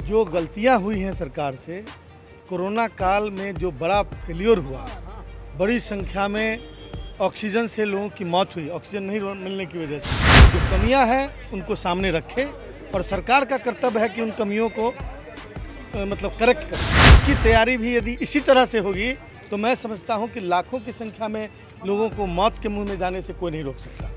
जो गलतियां हुई हैं सरकार से, कोरोना काल में जो बड़ा फेलियर हुआ, बड़ी संख्या में ऑक्सीजन से लोगों की मौत हुई, ऑक्सीजन नहीं मिलने की वजह से। जो कमियां हैं उनको सामने रखे और सरकार का कर्तव्य है कि उन कमियों को करेक्ट करें। इसकी तैयारी भी यदि इसी तरह से होगी तो मैं समझता हूं कि लाखों की संख्या में लोगों को मौत के मुंह में जाने से कोई नहीं रोक सकता।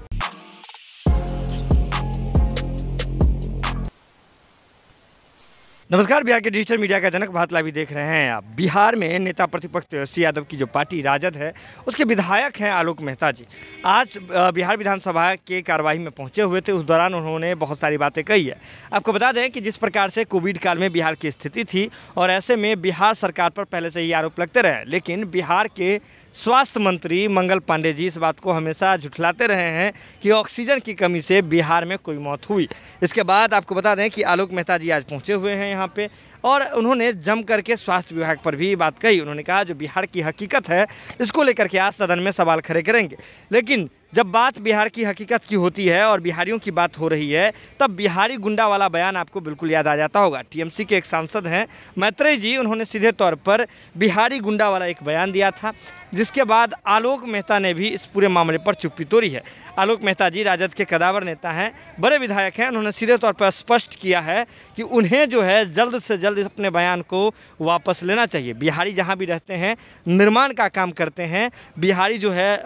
नमस्कार, बिहार के डिजिटल मीडिया का जनक भारत लाइव देख रहे हैं आप। बिहार में नेता प्रतिपक्ष तेजस्वी यादव की जो पार्टी राजद है उसके विधायक हैं आलोक मेहता जी। आज बिहार विधानसभा के कार्यवाही में पहुंचे हुए थे। उस दौरान उन्होंने बहुत सारी बातें कही है। आपको बता दें कि जिस प्रकार से कोविड काल में बिहार की स्थिति थी और ऐसे में बिहार सरकार पर पहले से ही आरोप लगते रहे, लेकिन बिहार के स्वास्थ्य मंत्री मंगल पांडे जी इस बात को हमेशा झुठलाते रहे हैं कि ऑक्सीजन की कमी से बिहार में कोई मौत हुई। इसके बाद आपको बता दें कि आलोक मेहता जी आज पहुंचे हुए हैं यहाँ पे और उन्होंने जम करके स्वास्थ्य विभाग पर भी बात कही। उन्होंने कहा जो बिहार की हकीकत है इसको लेकर के आज सदन में सवाल खड़े करेंगे, लेकिन जब बात बिहार की हकीकत की होती है और बिहारियों की बात हो रही है तब बिहारी गुंडा वाला बयान आपको बिल्कुल याद आ जाता होगा। टीएमसी के एक सांसद हैं मैत्रेय जी, उन्होंने सीधे तौर पर बिहारी गुंडा वाला एक बयान दिया था, जिसके बाद आलोक मेहता ने भी इस पूरे मामले पर चुप्पी तोड़ी है। आलोक मेहता जी राजद के कदावर नेता हैं, बड़े विधायक हैं। उन्होंने सीधे तौर पर स्पष्ट किया है कि उन्हें जो है जल्द से जल्द अपने बयान को वापस लेना चाहिए। बिहारी जहां भी रहते हैं निर्माण का काम करते हैं, बिहारी जो है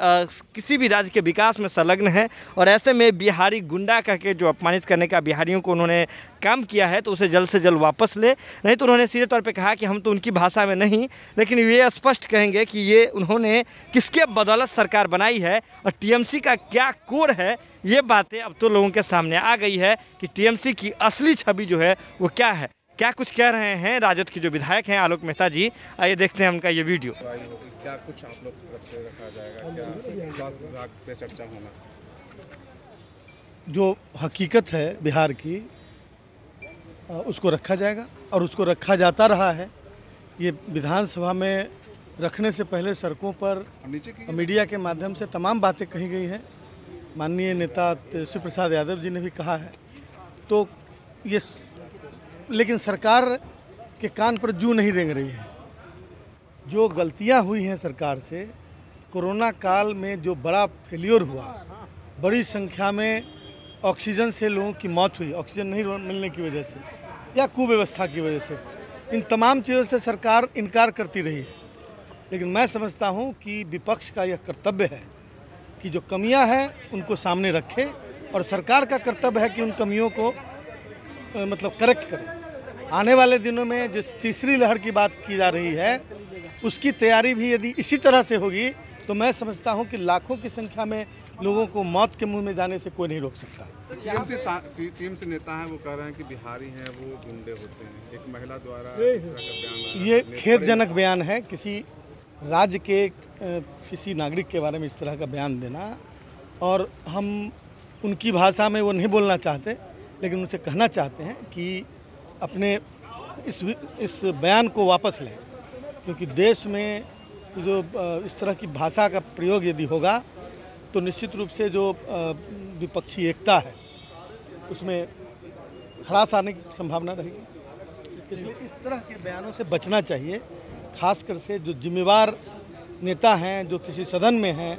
किसी भी राज्य के विकास में संलग्न है और ऐसे में बिहारी गुंडा कह के जो अपमानित करने का बिहारियों को उन्होंने काम किया है तो उसे जल्द से जल्द वापस ले। नहीं तो उन्होंने सीधे तौर पे कहा कि हम तो उनकी भाषा में नहीं, लेकिन ये स्पष्ट कहेंगे कि ये उन्होंने किसके बदौलत सरकार बनाई है और टीएमसी का क्या कोर है। ये बातें अब तो लोगों के सामने आ गई है कि टीएमसी की असली छवि जो है वो क्या है। क्या कुछ कह रहे हैं राजद के जो विधायक हैं आलोक मेहता जी, आइए देखते हैं उनका ये वीडियो। क्या कुछ आप लोग रखा जाएगा, क्या स्वास्थ्य विभाग पे चर्चा होना? जो हकीकत है बिहार की उसको रखा जाएगा और उसको रखा जाता रहा है। ये विधानसभा में रखने से पहले सड़कों पर मीडिया के माध्यम से तमाम बातें कही गई हैं। माननीय नेता तेजस्वी प्रसाद यादव जी ने भी कहा है, तो ये लेकिन सरकार के कान पर जूं नहीं रेंग रही है। जो गलतियां हुई हैं सरकार से, कोरोना काल में जो बड़ा फेलियर हुआ, बड़ी संख्या में ऑक्सीजन से लोगों की मौत हुई, ऑक्सीजन नहीं मिलने की वजह से या कुव्यवस्था की वजह से, इन तमाम चीज़ों से सरकार इनकार करती रही है। लेकिन मैं समझता हूं कि विपक्ष का यह कर्तव्य है कि जो कमियां हैं उनको सामने रखे और सरकार का कर्तव्य है कि उन कमियों को करेक्ट करें। आने वाले दिनों में जो तीसरी लहर की बात की जा रही है उसकी तैयारी भी यदि इसी तरह से होगी तो मैं समझता हूं कि लाखों की संख्या में लोगों को मौत के मुंह में जाने से कोई नहीं रोक सकता। टीएमसी नेता हैं वो कह रहे हैं कि बिहारी हैं वो गुंडे होते हैं। एक महिला द्वारा ये खेदजनक बयान है। किसी राज्य के किसी नागरिक के बारे में इस तरह का बयान देना, और हम उनकी भाषा में वो नहीं बोलना चाहते, लेकिन उनसे कहना चाहते हैं कि अपने इस बयान को वापस लें, क्योंकि देश में जो इस तरह की भाषा का प्रयोग यदि होगा तो निश्चित रूप से जो विपक्षी एकता है उसमें खराश आने की संभावना रहेगी। इसलिए इस तरह के बयानों से बचना चाहिए। खासकर से जो जिम्मेवार नेता हैं, जो किसी सदन में हैं,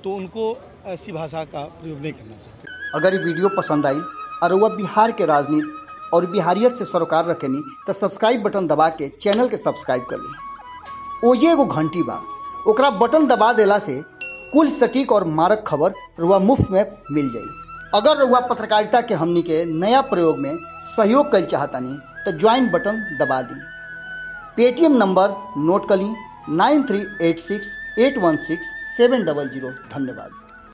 तो उनको ऐसी भाषा का प्रयोग नहीं करना चाहिए। अगर ये वीडियो पसंद आई और वह बिहार के राजनीति और बिहारियत से सरोकार रखेनी तो सब्सक्राइब बटन दबा के चैनल के सब्सक्राइब कर ली। ओजे एगो घंटी बा, ओकरा बटन दबा देला से कुल सटीक और मारक खबर रुआ मुफ्त में मिल जाई। अगर रुआ पत्रकारिता के हमनी के नया प्रयोग में सहयोग कर चाहतानी तो ज्वाइन बटन दबा दी। पेटीएम नंबर नोट कर ली 9386816700। धन्यवाद।